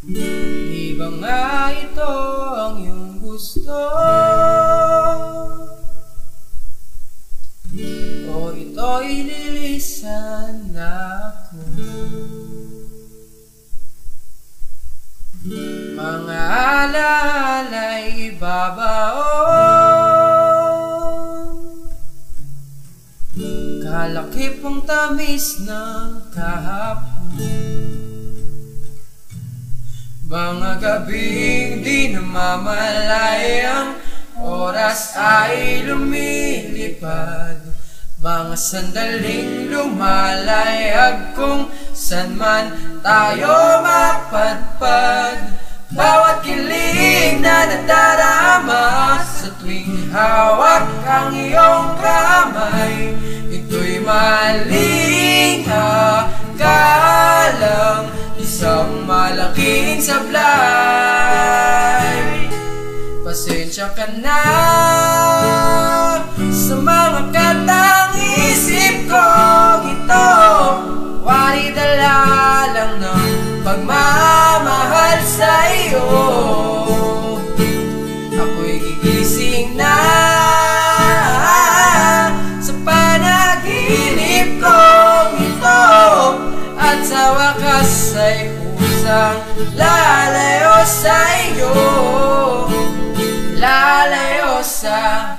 Di ba nga ito ang iyong gusto? O ito'y lilisan na ako? Mga alaala'y babaon, kalakip ang tamis ng kahapon. Mga gabing di namamalayang oras ay lumilipad, mga sandaling lumalayag kung san man tayo mapadpad. Bawat kilig na nadarama sa tuwing hawak ang iyong kamay, ito'y maling akalang isang malaking sablay. Pasensya ka na sa mga katang isip kong ito, wari dala lang ng pagmamahal sa iyo. Ako'y gigising na sa panaginip kong ito, at sa wakas ay kusang lalayo sa iyo, lalayo sa...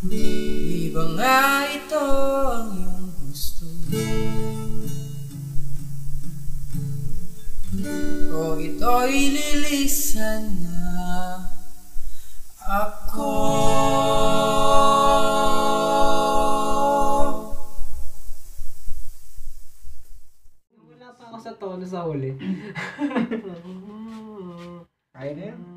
Di ba nga ito ang iyong gusto? O ito'y lilisan na ako? Wala pa ako sa tono sa huli. Kaya na yan.